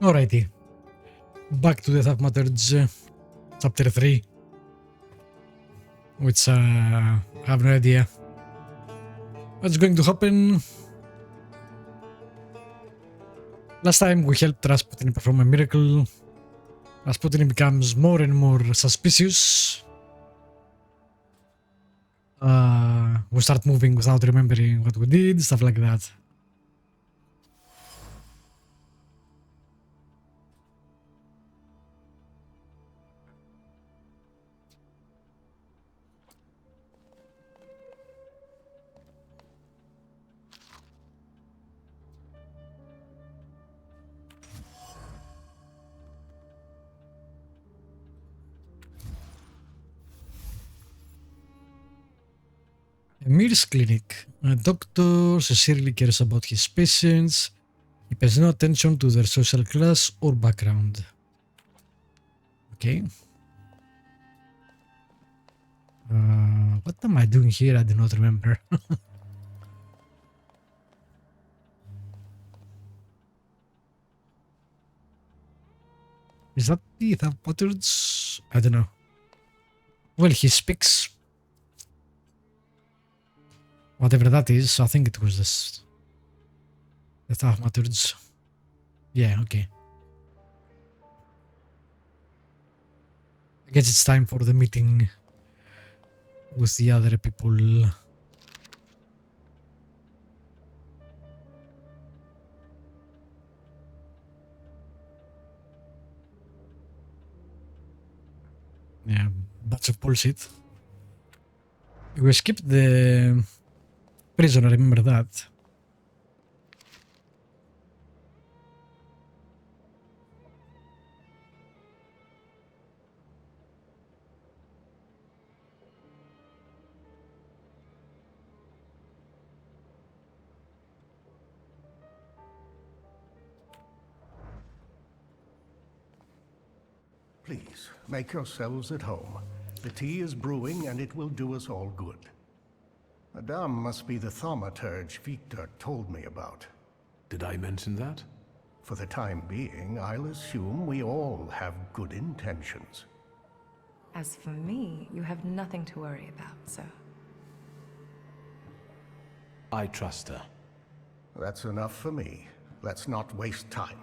Alrighty. Back to the Thaumaturge, chapter 3. Which I have no idea what's going to happen. Last time we helped Rasputin perform a miracle. Rasputin becomes more and more suspicious. We start moving without remembering what we did, stuff like that. Mir's clinic. A doctor sincerely cares about his patients. He pays no attention to their social class or background. Okay. What am I doing here? I do not remember. Is that the thaumaturge? I don't know. Well, he speaks. Whatever that is, I think it was this. The thaumaturge. Yeah, okay. I guess it's time for the meeting with the other people. Yeah, bunch of bullshit. We skipped the prison, I remember that. Please, make yourselves at home. The tea is brewing and it will do us all good. Madame must be the thaumaturge Wiktor told me about. Did I mention that? For the time being, I'll assume we all have good intentions. As for me, you have nothing to worry about, sir. I trust her. That's enough for me. Let's not waste time.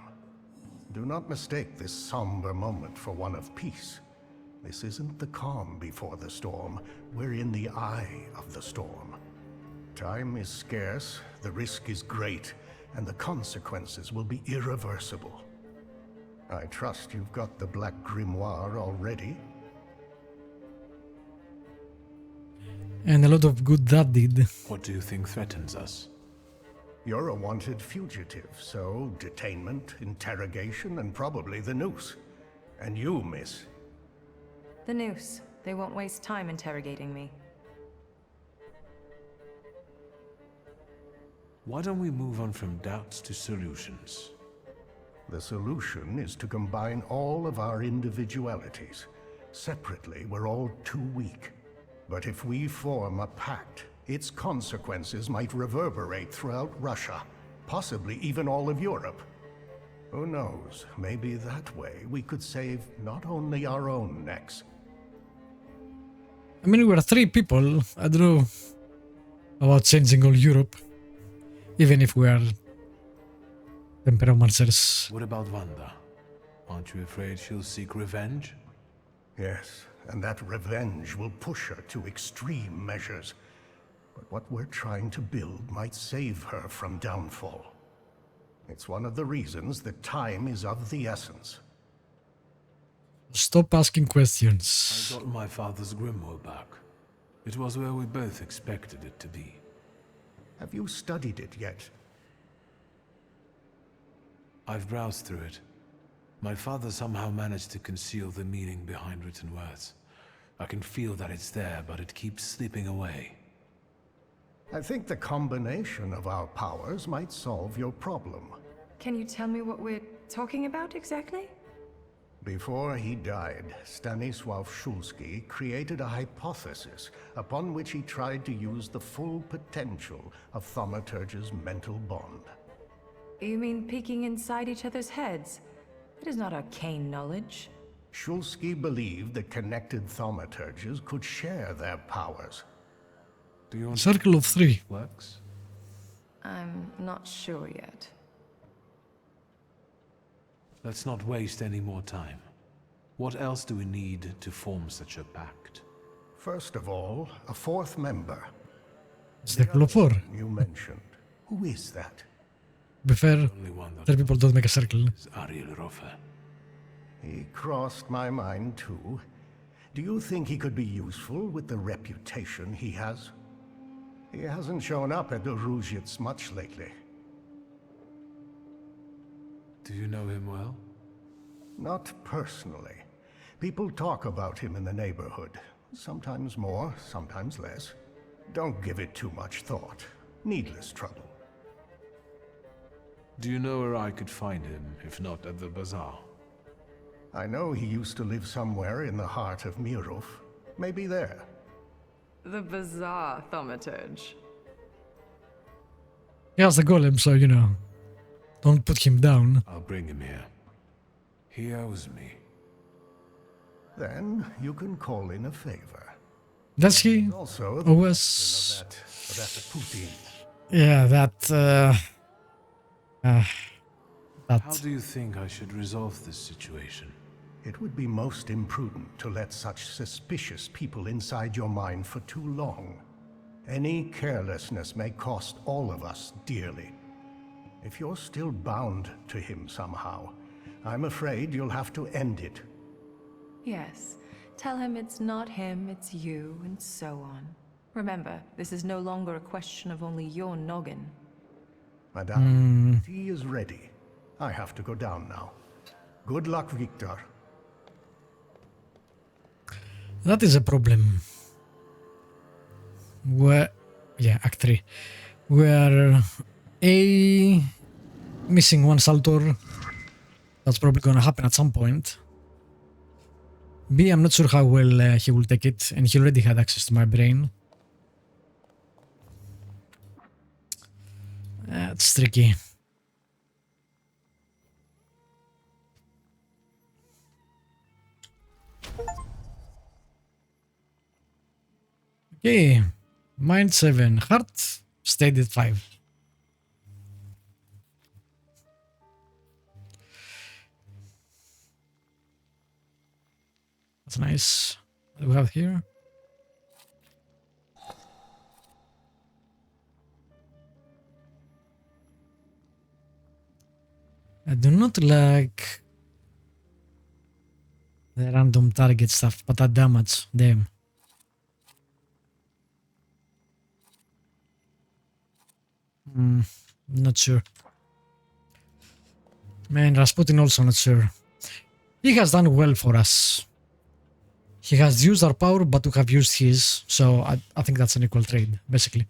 Do not mistake this somber moment for one of peace. This isn't the calm before the storm. We're in the eye of the storm. Time is scarce, the risk is great, and the consequences will be irreversible. I trust you've got the Black Grimoire already. And a lot of good that did. What do you think threatens us? You're a wanted fugitive, so detainment, interrogation, and probably the noose. And you, miss. The noose. They won't waste time interrogating me. Why don't we move on from doubts to solutions? The solution is to combine all of our individualities. Separately, we're all too weak. But if we form a pact, its consequences might reverberate throughout Russia, possibly even all of Europe. Who knows, maybe that way we could save not only our own necks. I mean, we're 3 people. I don't know about changing all Europe. Even if we are temperomancers. What about Wanda? Aren't you afraid she'll seek revenge? Yes, and that revenge will push her to extreme measures. But what we're trying to build might save her from downfall. It's one of the reasons that time is of the essence. Stop asking questions. I got my father's grimoire back. It was where we both expected it to be. Have you studied it yet? I've browsed through it. My father somehow managed to conceal the meaning behind written words. I can feel that it's there, but it keeps slipping away. I think the combination of our powers might solve your problem. Can you tell me what we're talking about exactly? Before he died, Wiktor Szulski created a hypothesis upon which he tried to use the full potential of Thaumaturge's mental bond. You mean peeking inside each other's heads? It is not arcane knowledge. Szulski believed that connected thaumaturges could share their powers. Do you want Circle of three. works? I'm not sure yet. Let's not waste any more time. What else do we need to form such a pact? First of all, a fourth member. Circle of four. You mentioned. Who is that? To be fair, Only one that three people don't make a circle. is Ariel Rofe. He crossed my mind too. Do you think he could be useful with the reputation he has? He hasn't shown up at the Ruzhits much lately. Do you know him well? Not personally. People talk about him in the neighborhood. Sometimes more, sometimes less. Don't give it too much thought. Needless trouble. Do you know where I could find him, if not at the bazaar? I know he used to live somewhere in the heart of Mirov. Maybe there. The bizarre thaumaturge. He has the golem, so you know. Don't put him down. I'll bring him here. He owes me. Then you can call in a favor. Does he? Also, OS. that Rasputin. Yeah, that. How do you think I should resolve this situation? It would be most imprudent to let such suspicious people inside your mind for too long. Any carelessness may cost all of us dearly. If you're still bound to him somehow, I'm afraid you'll have to end it. Yes. Tell him it's not him, it's you, and so on. Remember, this is no longer a question of only your noggin. Madame, tea is ready. I have to go down now. Good luck, Wiktor. That is a problem. Yeah, Act 3. We're missing one salutor. That's probably gonna happen at some point. B, I'm not sure how well he will take it, and he already had access to my brain. It's tricky. Okay, mind 7, heart stayed at 5. That's nice. What do we have here? I do not like the random target stuff, but that damage, damn. Not sure. Man, Rasputin also not sure. He has done well for us. He has used our power, but we have used his, so I think that's an equal trade, basically.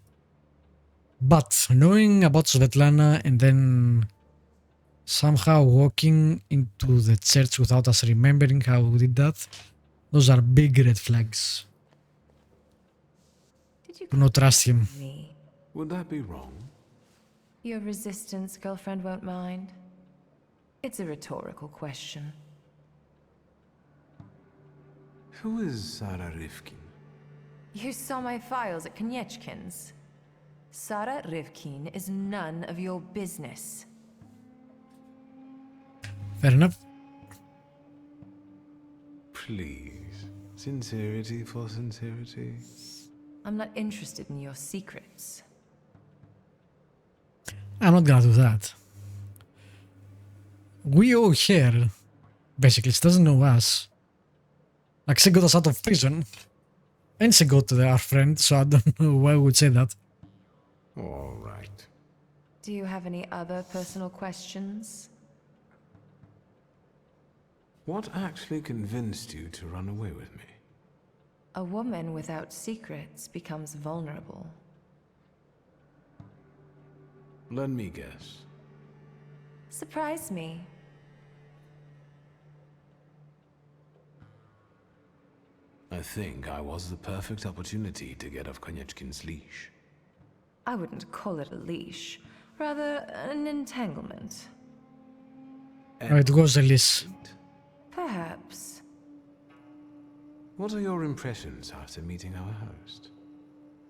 But knowing about Svetlana and then somehow walking into the church without us remembering how we did that, those are big red flags. Did you Do not trust him. me? Would that be wrong? Your resistance girlfriend won't mind. It's a rhetorical question. Who is Sarah Rivkin? You saw my files at Konieczkin's. Sarah Rivkin is none of your business. Fair enough. Please. Sincerity for sincerity. I'm not interested in your secrets. I'm not gonna do that. We owe her. Basically, she doesn't know us. Like, she got us out of prison. And she got our friend, so I don't know why we would say that. All right. Do you have any other personal questions? What actually convinced you to run away with me? A woman without secrets becomes vulnerable. Let me guess. Surprise me. I think I was the perfect opportunity to get off Konieczkin's leash. I wouldn't call it a leash, rather an entanglement. Oh, it was Elise. Perhaps. What are your impressions after meeting our host?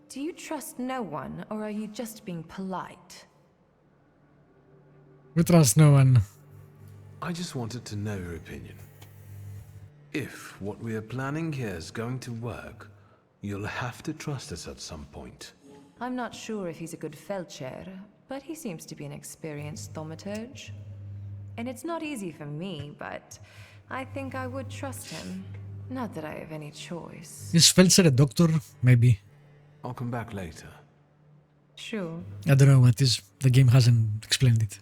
Do you trust no one, or are you just being polite? We trust no one. I just wanted to know your opinion. If what we are planning here is going to work, you'll have to trust us at some point. I'm not sure if he's a good Felcher, but he seems to be an experienced thaumaturge. And it's not easy for me, but I think I would trust him. Not that I have any choice. Is Felser a doctor? Maybe. I'll come back later. Sure. I don't know what is. The game hasn't explained it.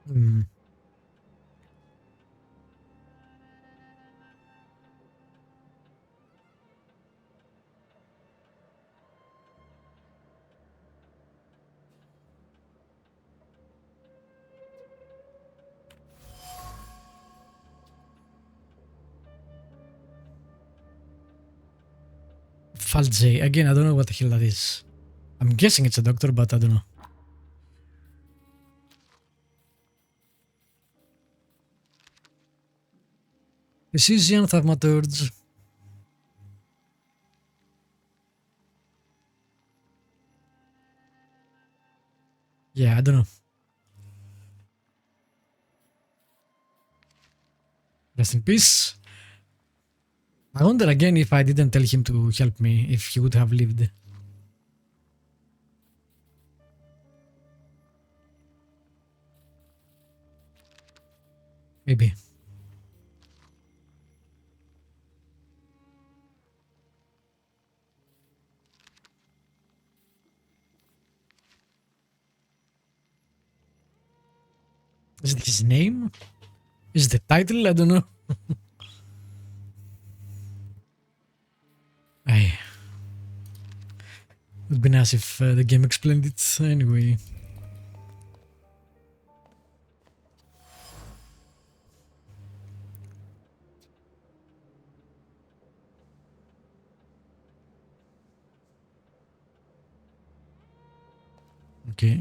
Hmm. Falze. Again, I don't know what the hell that is. I'm guessing it's a doctor, but I don't know. Precision, thaumaturge. Yeah, I don't know. Rest in peace. I wonder again if I didn't tell him to help me, if he would have lived. Maybe. Is it his name? Is it the title? I don't know. Aye. It would be nice if the game explained it anyway. Okay.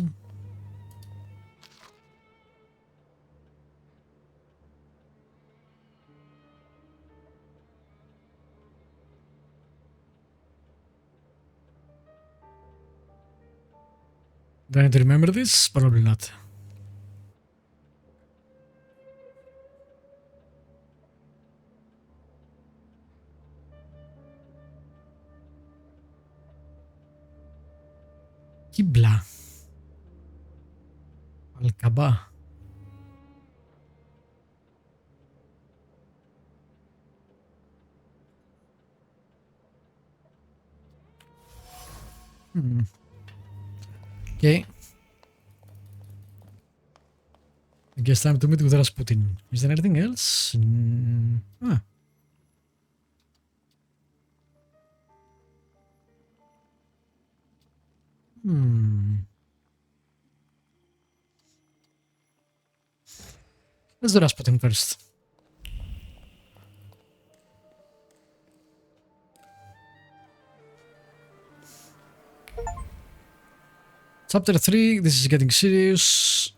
Do I need to remember this? Probably not. Qibla. Al-Kaaba. Okay. I guess time to meet with Rasputin. Is there anything else? Ah. Let's do Rasputin first. Chapter 3, this is getting serious.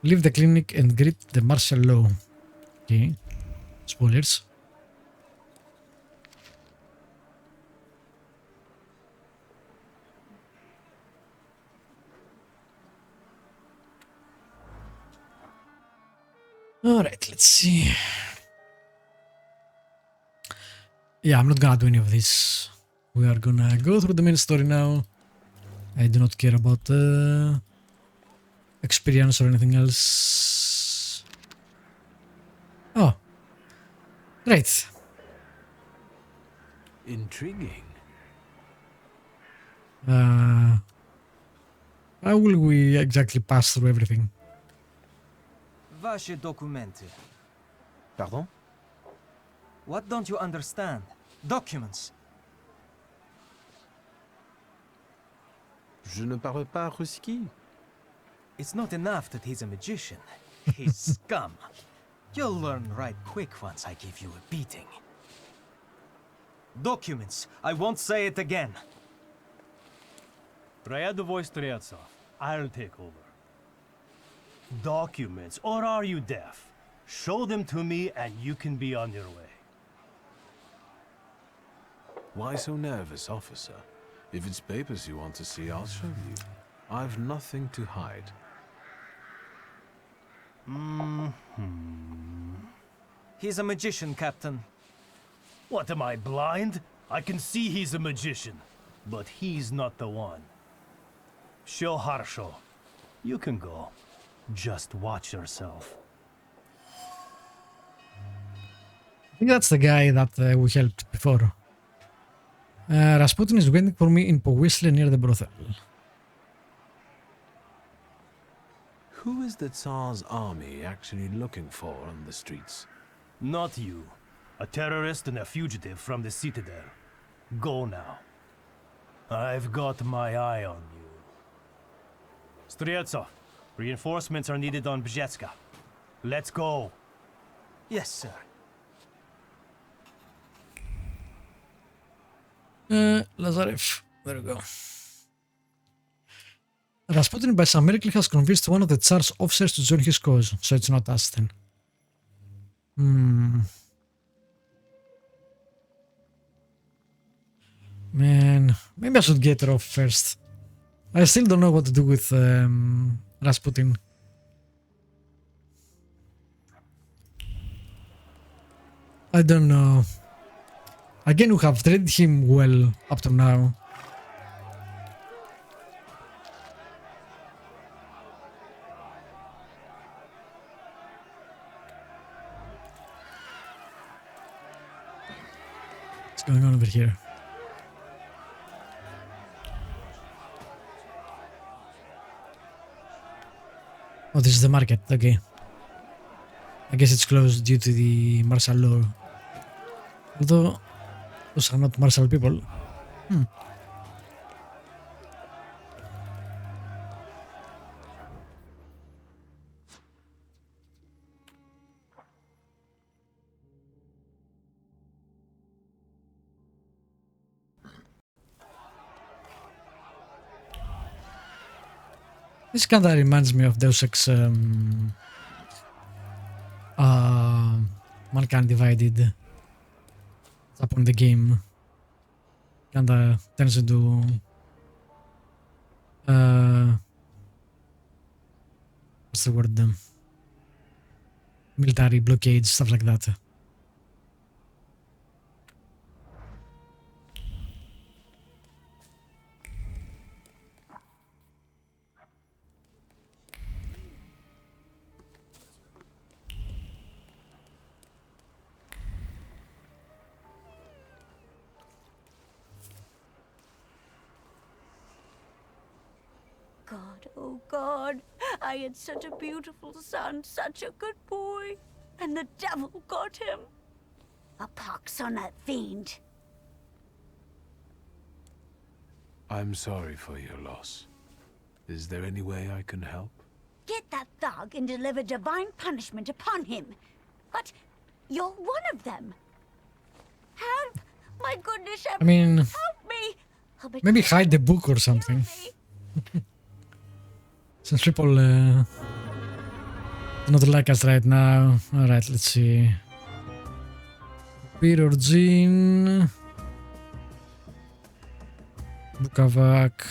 Leave the clinic and greet the martial law. Okay. Spoilers. Alright, let's see. Yeah, I'm not gonna do any of this. We are gonna go through the main story now. I do not care about experience or anything else. Oh. Great. Intriguing. How will we exactly pass through everything? Vaše dokumenty. Pardon? What don't you understand? Documents. Je ne parle pas ruski. It's not enough that he's a magician. He's scum. You'll learn right quick once I give you a beating. Documents. I won't say it again. Рядовой Стрельцов. I'll take over. Documents, or are you deaf? Show them to me and you can be on your way. Why so nervous, officer? If it's papers you want to see, I'll show you. I've nothing to hide. He's a magician, Captain. What, am I blind? I can see he's a magician, but he's not the one. Show Harsho. You can go. Just watch yourself. I think that's the guy that we helped before. Rasputin is waiting for me in Powisle near the brothel. Who is the Tsar's army actually looking for on the streets? Not you. A terrorist and a fugitive from the Citadel. Go now. I've got my eye on you. Streltsov, reinforcements are needed on Bzetska. Let's go. Yes, sir. Lazarev. There we go. Rasputin by some miracle has convinced one of the Tsar's officers to join his cause, so it's not us then. Man, maybe I should get Rofe first. I still don't know what to do with Rasputin. I don't know. Again, we have treated him well up to now. What's going on over here? Oh, this is the market, okay. I guess it's closed due to the martial law. Although, those are not martial people. This kinda reminds me of Deus Ex Mankind Divided. Up on the game. Kinda turns into what's the word? Military blockades, stuff like that. God, oh God, I had such a beautiful son, such a good boy, and the devil got him. A pox on that fiend. I'm sorry for your loss. Is there any way I can help? Get that thug and deliver divine punishment upon him. But you're one of them. Help! My goodness, I mean, help me! Oh, but maybe hide the book or something. kill me. Since people do not like us right now. Alright, let's see. Beer or gin. Bukavak.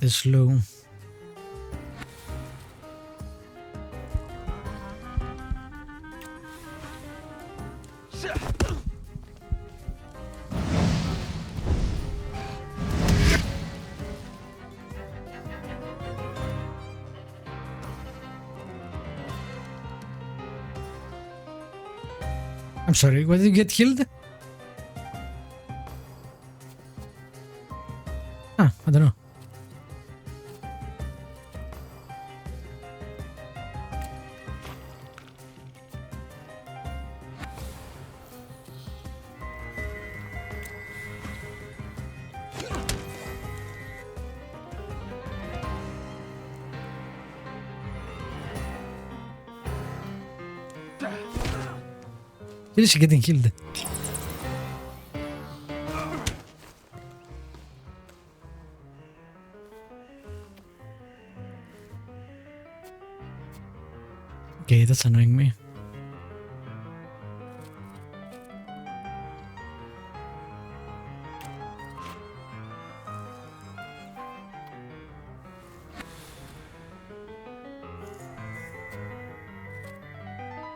The slow. I'm sorry, why did you get killed? Ah, I don't know. Why is she getting killed? Okay, that's annoying me.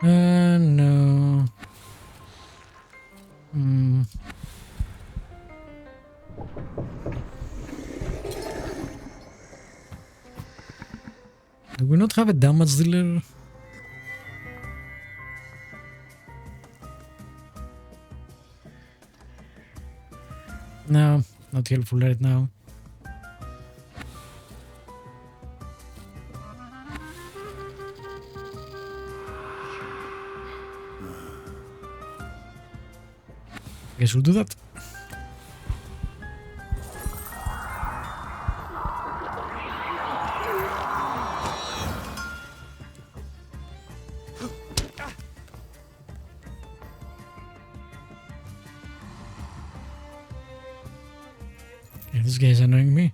No. Do we not have a damage dealer? No, not helpful right now. Guess we'll do that. Okay, this guy's annoying me.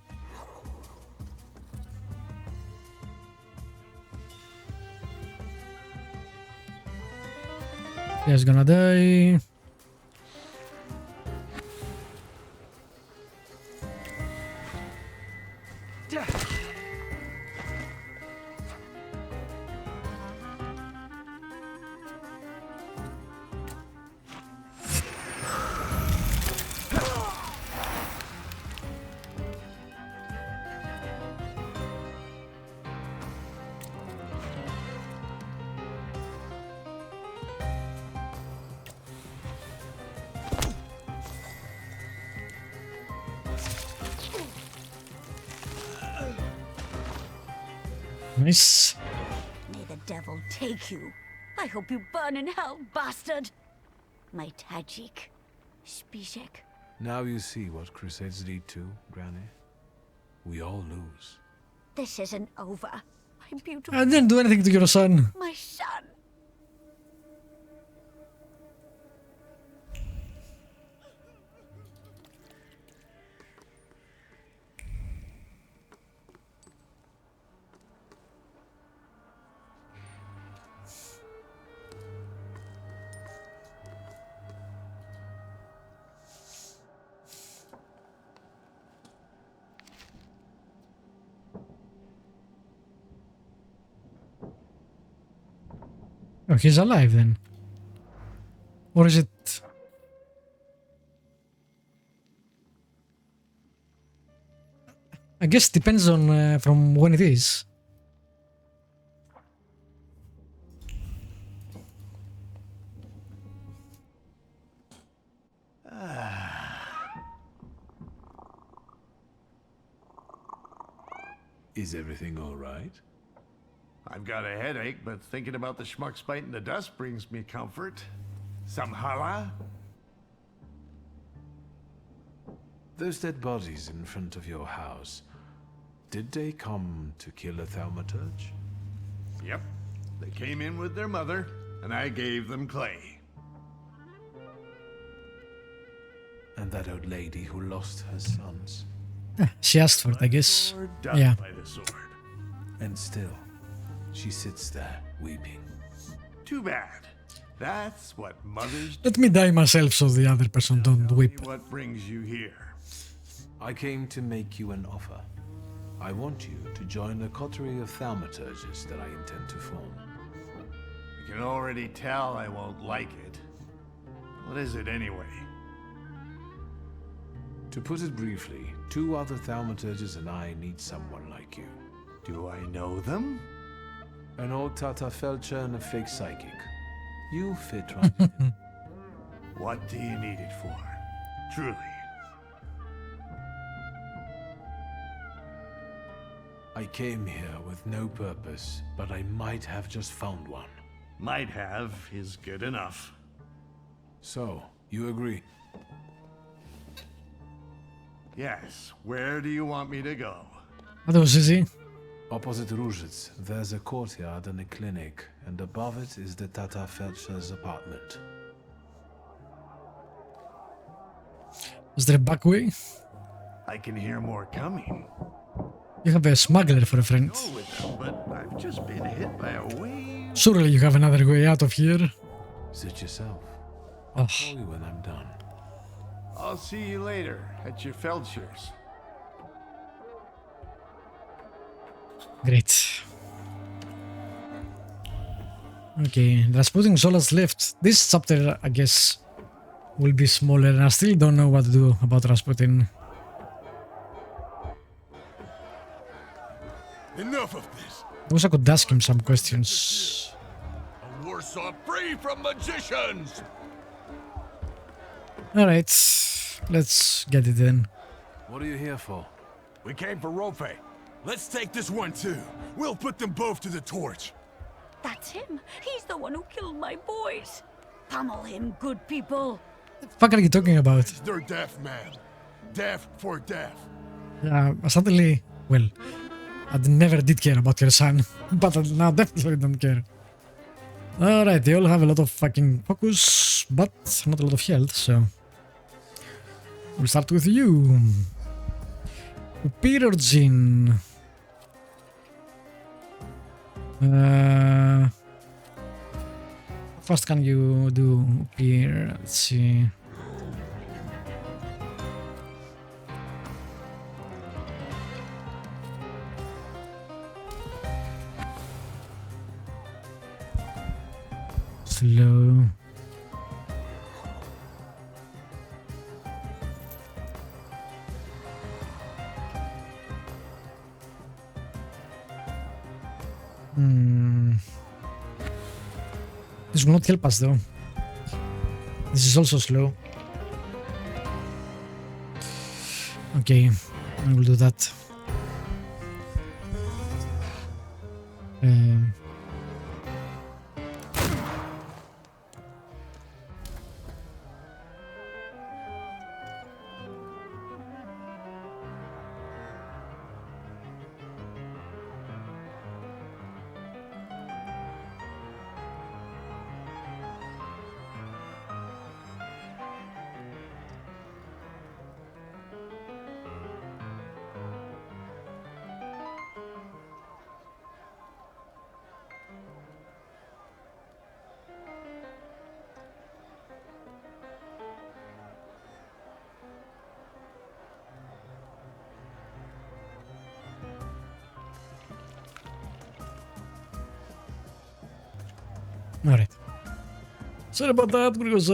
Guy's gonna die. Nice. May the devil take you. I hope you burn in hell, bastard. My Tajik. Spishek. Now you see what crusades lead to, Granny. We all lose. This isn't over. My beautiful... I didn't do anything to your son. My son. Oh, he's alive then. Or is it... I guess it depends on from when it is. Is everything all right? I've got a headache, but thinking about the schmucks biting the dust brings me comfort. Some challah? Those dead bodies in front of your house, did they come to kill a thaumaturge? Yep. They came in with their mother, and I gave them clay. And that old lady who lost her sons? She asked for it, I guess. Or died Yeah. by the sword. And still, she sits there, weeping. Too bad. That's what mothers do. Let me die myself so the other person don't Tell me weep. what brings you here? I came to make you an offer. I want you to join the coterie of thaumaturges that I intend to form. I can already tell I won't like it. What is it anyway? To put it briefly, 2 other thaumaturges and I need someone like you. Do I know them? An old Tata Felcher and a fake psychic. You fit right in. What do you need it for? Truly. I came here with no purpose, but I might have just found one. Might have is good enough. So, you agree? Yes, where do you want me to go? That was easy. Opposite Różec, there's a courtyard and a clinic, and above it is the Tata Felcher's apartment. Is there a back way? I can hear more coming. You have a smuggler for a friend. Go with them, but I've just been hit by a wave. Surely you have another way out of here. Sit yourself. Oh, I'll call you when I'm done. I'll see you later at your Felcher's. great. Okay, Rasputin Solas left. This chapter, I guess, will be smaller, and I still don't know what to do about Rasputin. Enough of this. I wish I could ask him some questions. A Warsaw free from magicians. Alright, let's get it then. What are you here for? We came for Rofe. Let's take this one too. We'll put them both to the torch. That's him. He's the one who killed my boys. Pummel him, good people. What the fuck are you talking about? They're deaf, man. Deaf for deaf. Suddenly, well, I never did care about your son, but now definitely don't care. Alright, they all have a lot of fucking focus, but not a lot of health, so... We'll start with you. Pyrogen. How fast can you do here? Let's see. Slow. This will not help us though. This is also slow. Okay, I will do that. Alright. Sorry about that, because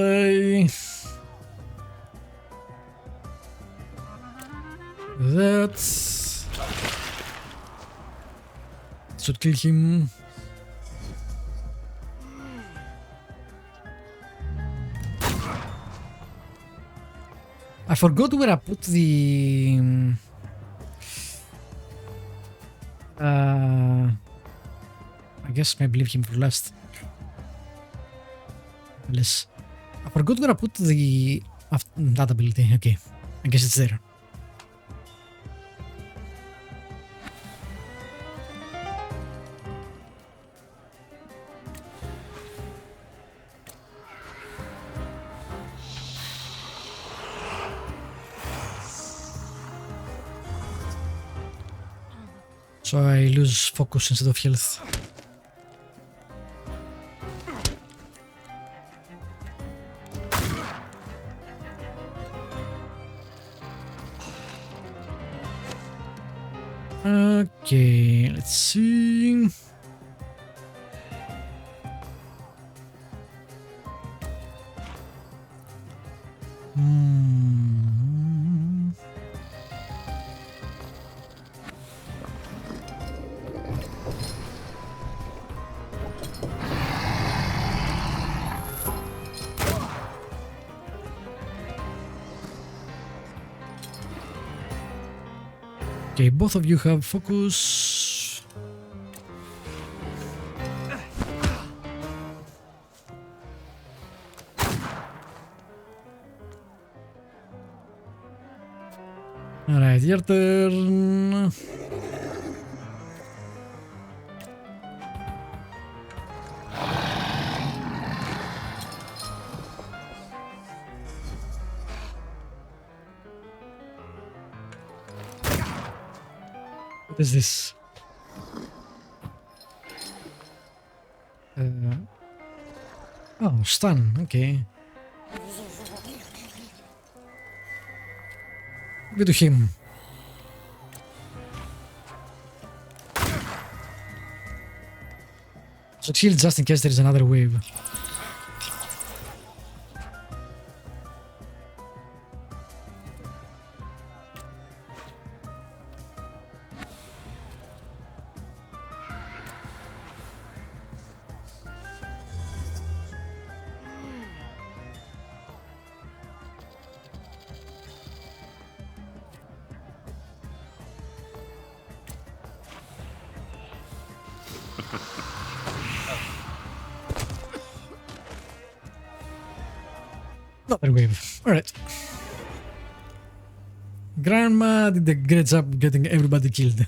that should kill him. I forgot where I put the I guess maybe leave him for last. I forgot where I put the that ability. Okay, I guess it's there. So I lose focus instead of health. Okay, let's see. Hmm. Okay, both of you have focus. Alright, your turn. What is this? Oh, stun. Okay. Give it to him. So heal just in case there is another wave. Another wave. Alright. Grandma did a great job getting everybody killed.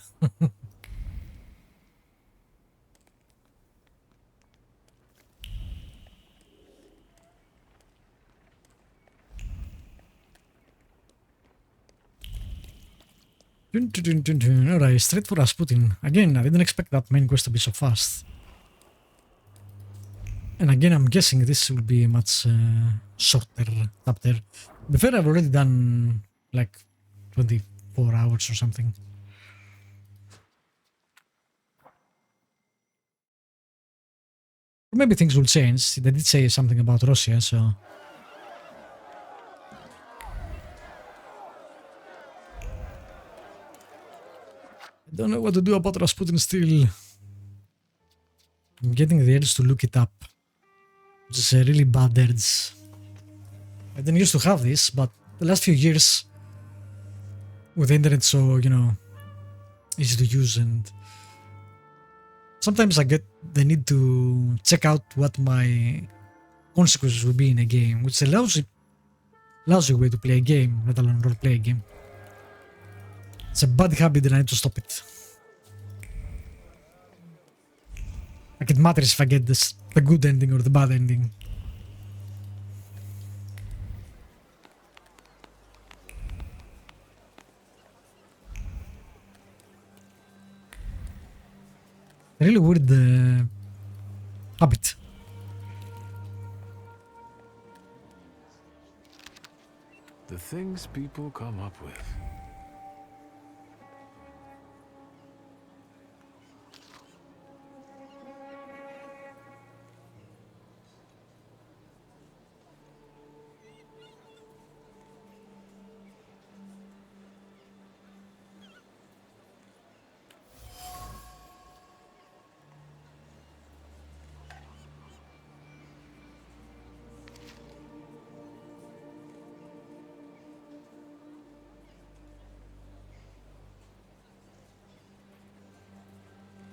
Alright, straight for Rasputin. Again, I didn't expect that main quest to be so fast. And again, I'm guessing this will be a much shorter chapter. To be fair, I've already done like 24 hours or something. Or maybe things will change. They did say something about Russia, so... I don't know what to do about Rasputin still. I'm getting the urge to look it up. Which is a really bad urge. I didn't used to have this, but the last few years with the internet so, you know, easy to use, and sometimes I get the need to check out what my consequences will be in a game, which allows a way to play a game, let alone role-play a game. It's a bad habit and I need to stop it. Like, it matters if I get this, the good ending or the bad ending. Really weird habit. The things people come up with.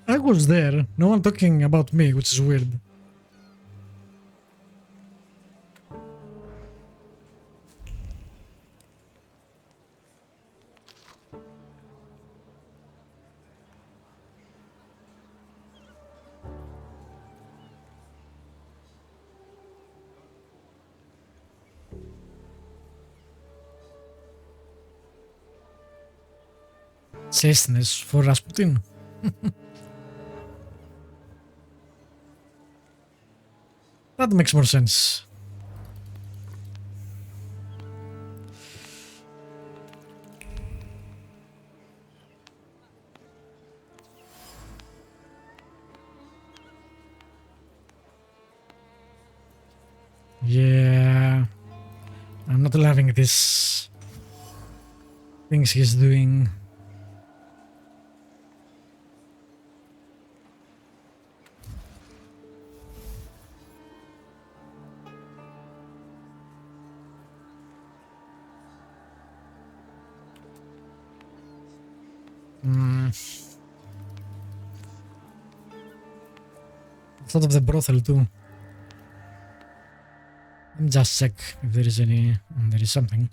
I was there, no one talking about me, which is weird. Chasteness for Rasputin. That makes more sense. not loving these things he's doing. Thought of the brothel too. Let me just check if there is any. There is something.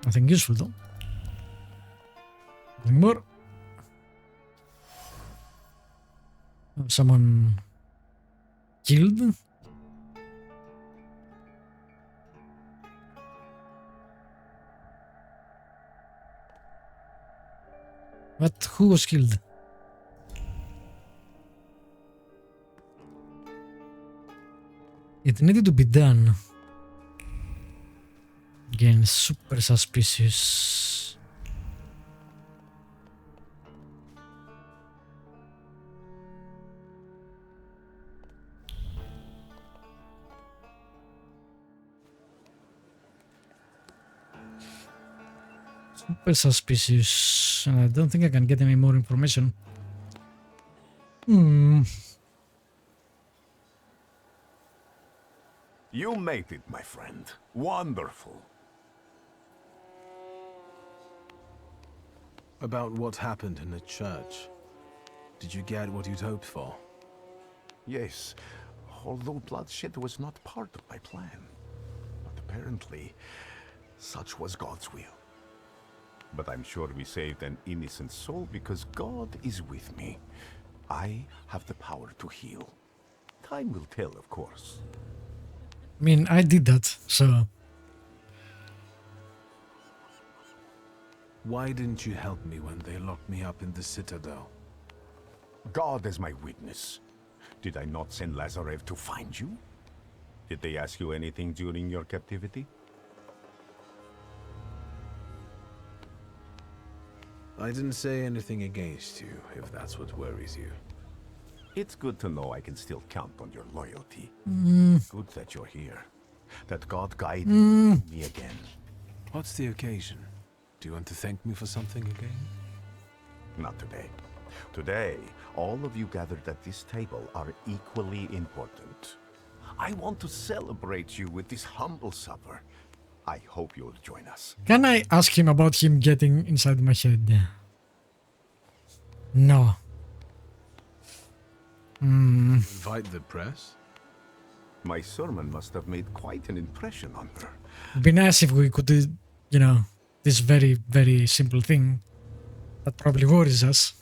Nothing useful though. Nothing more. Someone killed. What? Who was killed? It needed to be done. Again, super suspicious. Super suspicious. I don't think I can get any more information. You made it, my friend. Wonderful. About what happened in the church. Did you get what you'd hoped for? Yes, although bloodshed was not part of my plan. But apparently, such was God's will. But I'm sure we saved an innocent soul because God is with me. I have the power to heal. Time will tell, of course. I mean, I did that, so... Why didn't you help me when they locked me up in the Citadel? God is my witness. Did I not send Lazarev to find you? Did they ask you anything during your captivity? I didn't say anything against you, if that's what worries you. It's good to know I can still count on your loyalty. Good that you're here. That God guided me again. What's the occasion? Do you want to thank me for something again? Not today. Today, all of you gathered at this table are equally important. I want to celebrate you with this humble supper. I hope you'll join us. Can I ask him about him getting inside my head? No. Invite the press? My sermon must have made quite an impression on her. It'd be nice if we could do, you know, this very, very simple thing that probably worries us.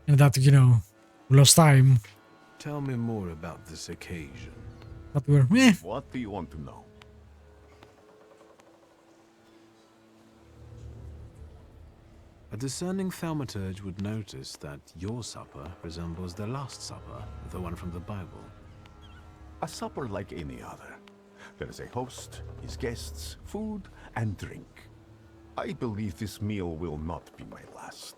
And that, you know, we lost time. Tell me more about this occasion. But we're, eh. What do you want to know? A discerning thaumaturge would notice that your supper resembles the Last Supper, the one from the Bible. A supper like any other. There is a host, his guests, food, and drink. I believe this meal will not be my last.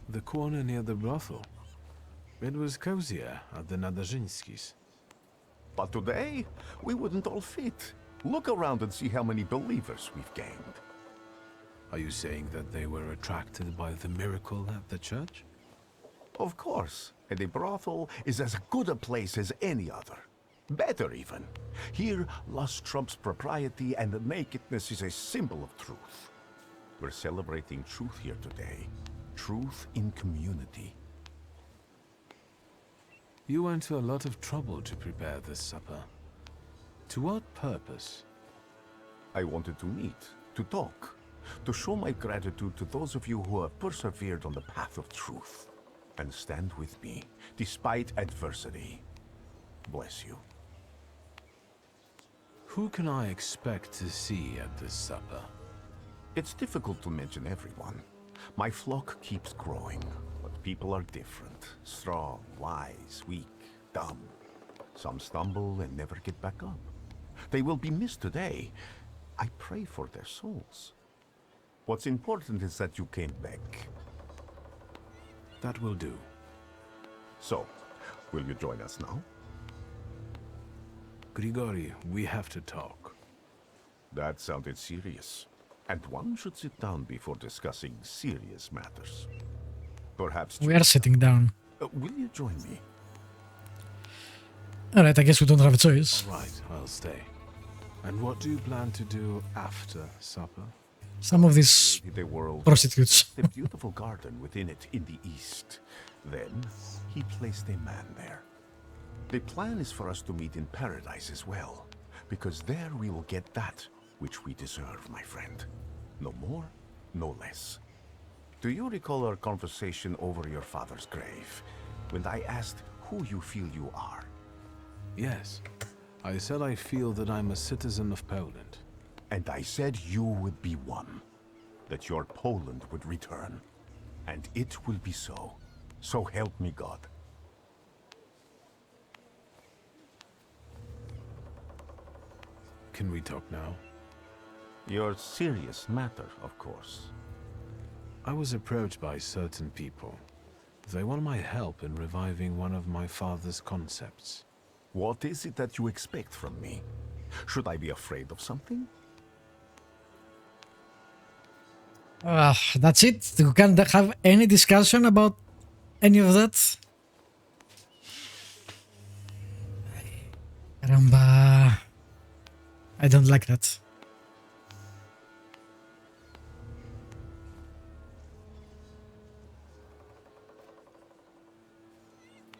The corner near the brothel. It was cozier at the Nadarzyńskis. But today, we wouldn't all fit. Look around and see how many believers we've gained. Are you saying that they were attracted by the miracle at the church? Of course, and a brothel is as good a place as any other. Better even. Here, lust trumps propriety and nakedness is a symbol of truth. We're celebrating truth here today. Truth in community. You went to a lot of trouble to prepare this supper. To what purpose? I wanted to meet, to talk, to show my gratitude to those of you who have persevered on the path of truth and stand with me despite adversity. Bless you. Who can I expect to see at this supper? It's difficult to mention everyone. My flock keeps growing, but people are different. Strong, wise, weak, dumb. Some stumble and never get back up. They will be missed today. I pray for their souls. What's important is that you came back. That will do. So, Will you join us now? Grigori, we have to talk. That sounded serious. And one should sit down before discussing serious matters. Perhaps... We are sitting down. will you join me? Alright, I guess we don't have a choice. All right, I'll stay. And what do you plan to do after supper? Some of these The world, prostitutes. the beautiful garden within it in the east. Then he placed a man there. The plan is for us to meet in paradise as well, because there we will get that which we deserve, my friend. No more, no less. Do you recall our conversation over your father's grave, when I asked who you feel you are? Yes. I said I feel that I'm a citizen of Poland. And I said you would be one, that your Poland would return. And it will be so. So help me God. Can we talk now? Your serious matter, of course. I was approached by certain people. They want my help in reviving one of my father's concepts. What is it that you expect from me? Should I be afraid of something? That's it. You can't have any discussion about any of that. Caramba. I don't like that.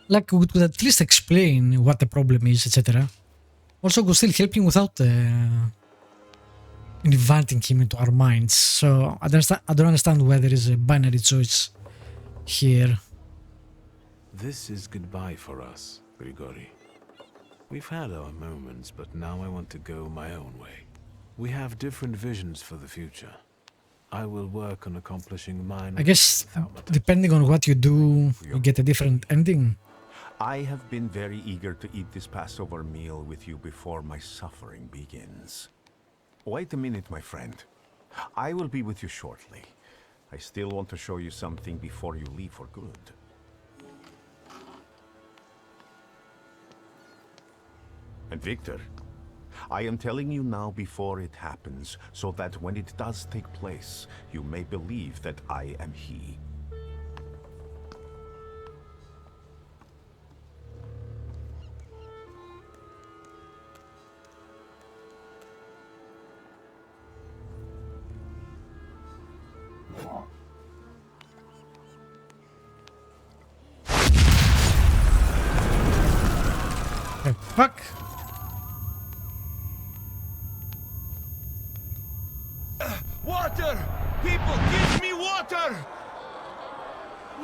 Like, we could at least explain what the problem is, etc. Also, could still help him without inviting him into our minds. So, I don't understand why there is a binary choice here. This is goodbye for us, Grigori. We've had our moments, but now I want to go my own way. We have different visions for the future. I will work on accomplishing mine. I guess, depending on what you do, you get a different ending. I have been very eager to eat this Passover meal with you before my suffering begins. Wait a minute, my friend. I will be with you shortly. I still want to show you something before you leave for good. And Wiktor, I am telling you now before it happens, so that when it does take place, you may believe that I am he. The fuck? Water! People, give me water!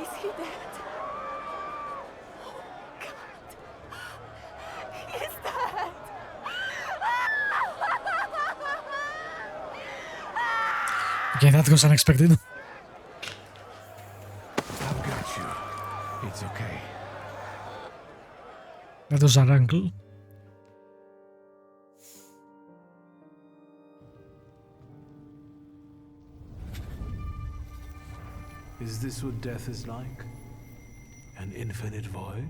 Is he dead? Oh, God. He's dead. Okay, that was unexpected. I've got you. It's okay. That was our uncle. Is this what death is like? An infinite void?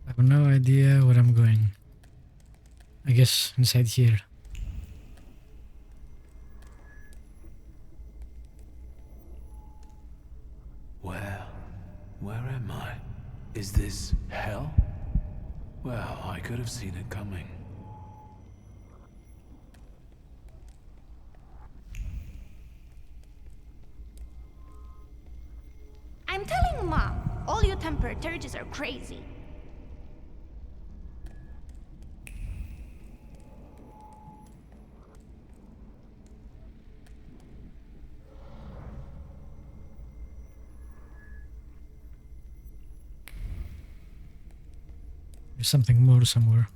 I have no idea where I'm going. I guess inside here. Where am I? Is this hell? Well, I could have seen it coming. I'm telling Mom, all you thaumaturges are crazy. There's something more somewhere.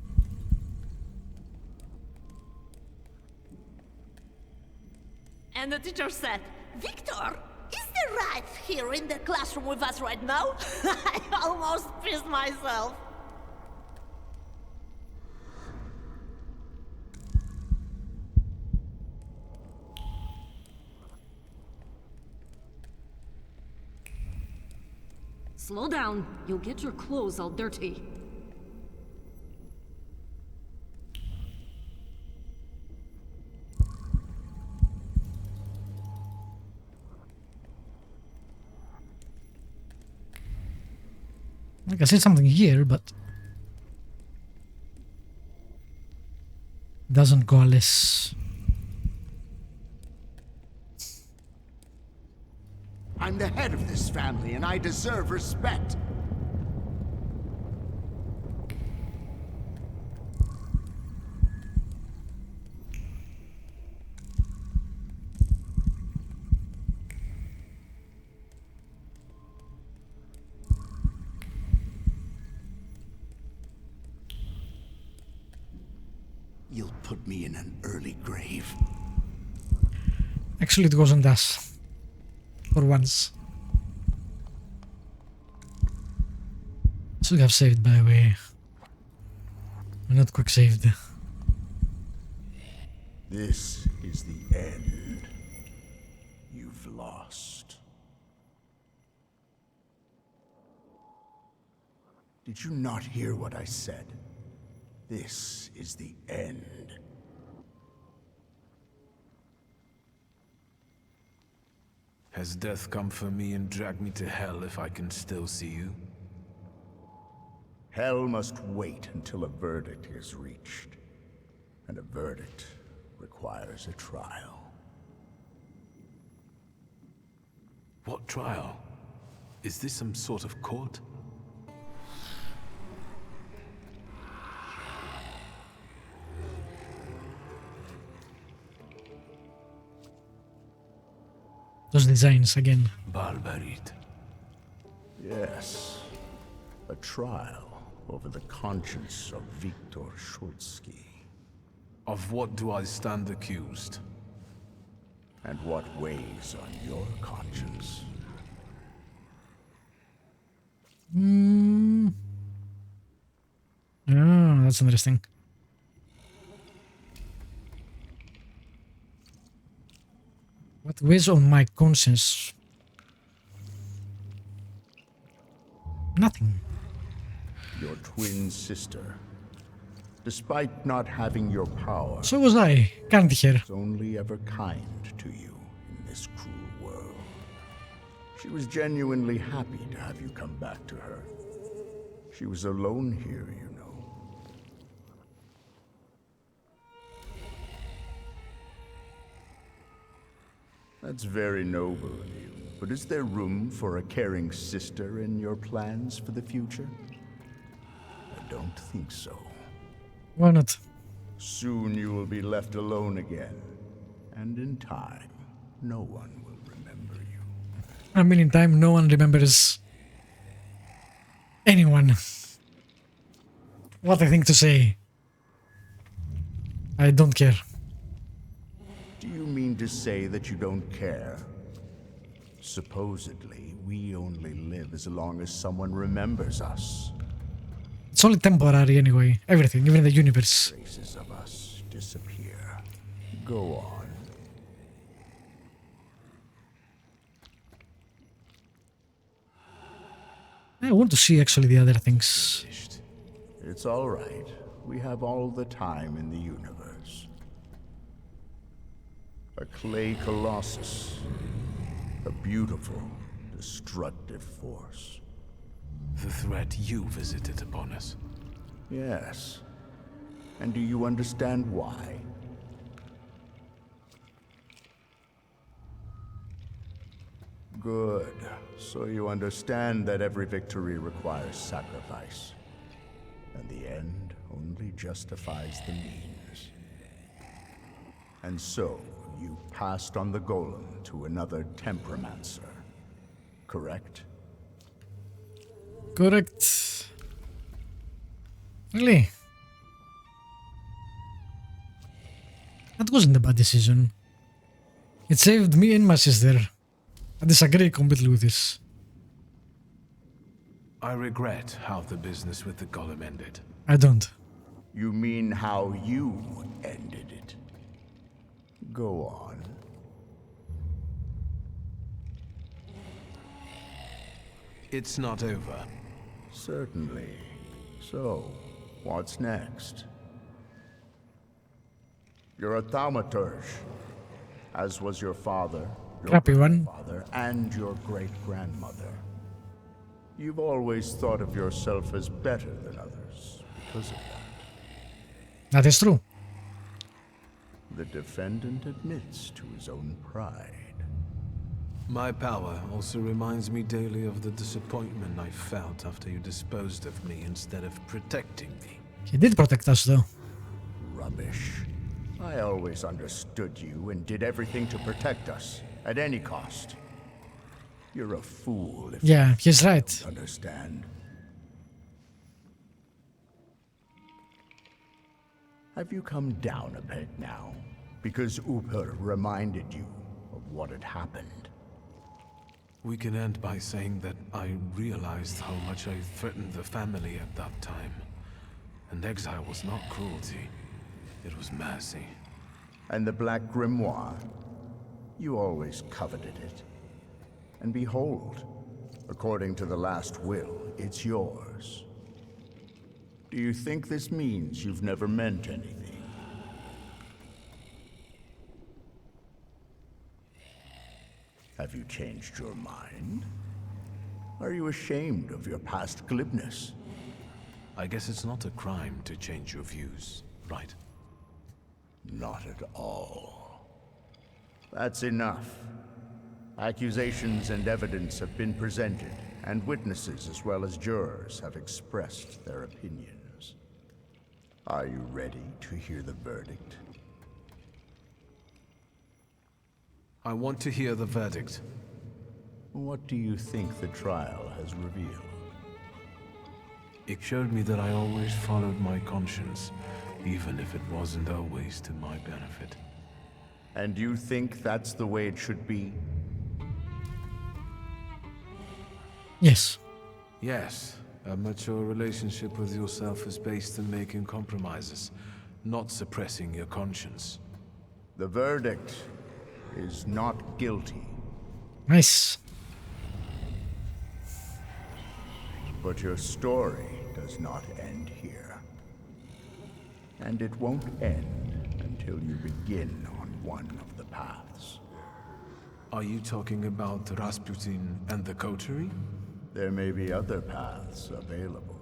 And the teacher said, Wiktor, is there right here in the classroom with us right now? I almost pissed myself. Slow down. You'll get your clothes all dirty. Like I said something here, but doesn't coalesce. I'm the head of this family, and I deserve respect. You'll put me in an early grave. Actually, it wasn't us. For once. Should have saved, by the way. We're not quick saved. This is the end. You've lost. Did you not hear what I said? This is the end. Has death come for me and dragged me to hell if I can still see you? Hell must wait until a verdict is reached. And a verdict requires a trial. What trial? Is this some sort of court? Those designs again. Barbarit. Yes. A trial over the conscience of Wiktor Szulski. Of what do I stand accused? And what weighs on your conscience? Oh, that's interesting. What weighs on my conscience? Nothing. Your twin sister. Despite not having your power, So was I. Can't hear. was only ever kind to you in this cruel world. She was genuinely happy to have you come back to her. She was alone here, you know. That's very noble of you. But is there room for a caring sister in your plans for the future? I don't think so. Why not? Soon you will be left alone again. And in time, no one will remember you. I mean, in time, no one remembers anyone. What I think to say. I don't care. Do you mean to say that you don't care? Supposedly, we only live as long as someone remembers us. It's only temporary anyway. Everything, even the universe. Traces of us disappear. Go on. I want to see actually the other things. It's all right. We have all the time in the universe. A clay colossus. A beautiful, destructive force. The threat you visited upon us. Yes. And do you understand why? Good. So you understand that every victory requires sacrifice. And the end only justifies the means. And so, you passed on the golem to another temperomancer. Correct? Correct. Really? That wasn't a bad decision. It saved me and my sister. I disagree completely with this. I regret how the business with the golem ended. I don't. You mean how you ended it? Go on. It's not over. Certainly. So, what's next? You're a thaumaturge, as was your father, your Crappy one. grandfather, and your great-grandmother. You've always thought of yourself as better than others because of that. That is true. The defendant admits to his own pride. My power also reminds me daily of the disappointment I felt after you disposed of me instead of protecting me. He did protect us though. Rubbish. I always understood you and did everything to protect us, at any cost. You're a fool if Yeah, he's you right. don't understand. Have you come down a peg now? Because Uper reminded you of what had happened. We can end by saying that I realized how much I threatened the family at that time. And exile was not cruelty, it was mercy. And the Black Grimoire? You always coveted it. And behold, according to the last will, it's yours. Do you think this means you've never meant anything? Have you changed your mind? Are you ashamed of your past glibness? I guess it's not a crime to change your views, right? Not at all. That's enough. Accusations and evidence have been presented, and witnesses as well as jurors have expressed their opinions. Are you ready to hear the verdict? I want to hear the verdict. What do you think the trial has revealed? It showed me that I always followed my conscience, even if it wasn't always to my benefit. And you think that's the way it should be? Yes. Yes, a mature relationship with yourself is based on making compromises, not suppressing your conscience. The verdict is not guilty. Nice. But your story does not end here. And it won't end until you begin on one of the paths. Are you talking about Rasputin and the coterie? There may be other paths available.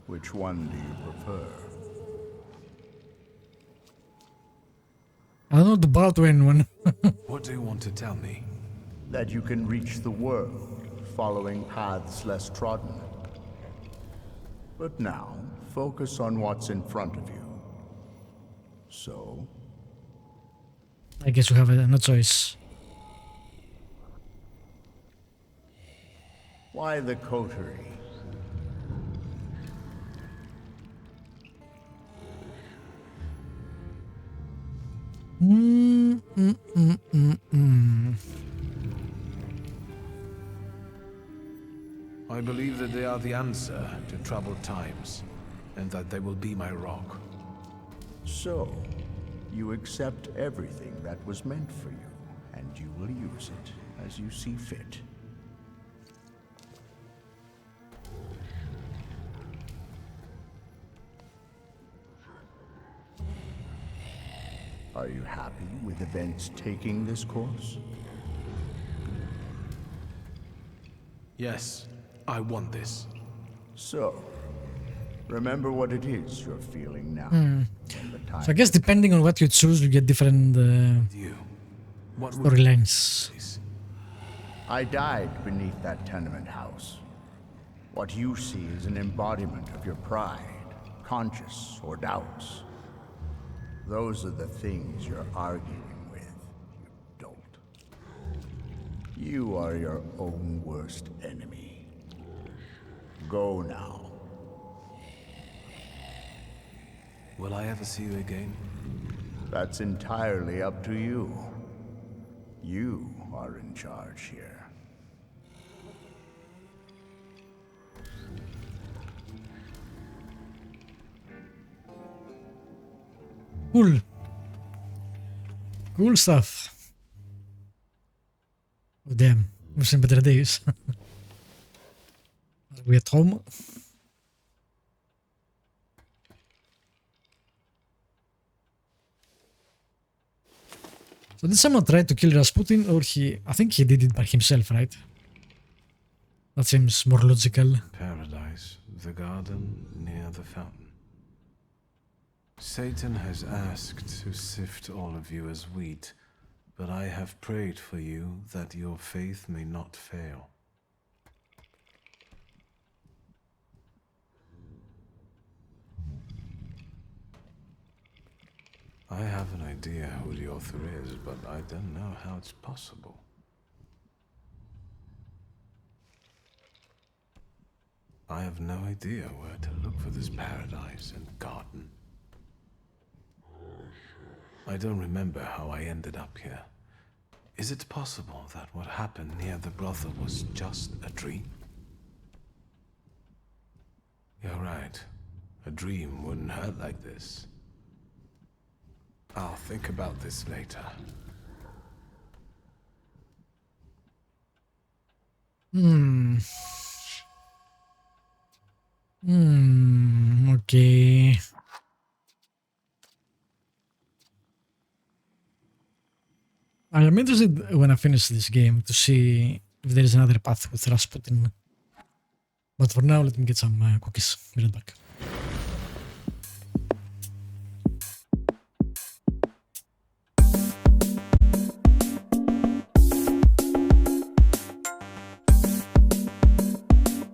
Which one do you prefer? I don't know the Baldwin one. What do you want to tell me? That you can reach the world, following paths less trodden. But now, focus on what's in front of you. So? I guess we have no choice. Why the coterie? I believe that they are the answer to troubled times, and that they will be my rock. So, you accept everything that was meant for you, and you will use it as you see fit. Are you happy with events taking this course? Yes, I want this. So, remember what it is you're feeling now. So I guess depending on what you choose, you get different storylines. I died beneath that tenement house. What you see is an embodiment of your pride, conscious or doubts. Those are the things you're arguing with, you dolt. You are your own worst enemy. Go now. Will I ever see you again? That's entirely up to you. You are in charge here. Cool. Cool stuff. Oh, damn. We've seen better days. Are we at home? So did someone try to kill Rasputin, or I think he did it by himself, right? That seems more logical. Paradise, the garden near the fountain. Satan has asked to sift all of you as wheat, but I have prayed for you that your faith may not fail. I have an idea who the author is, but I don't know how it's possible. I have no idea where to look for this paradise and garden. I don't remember how I ended up here. Is it possible that what happened near the brothel was just a dream? You're right. A dream wouldn't hurt like this. I'll think about this later. Okay. I am interested when I finish this game to see if there is another path with Rasputin. But for now, let me get some cookies. Be right back.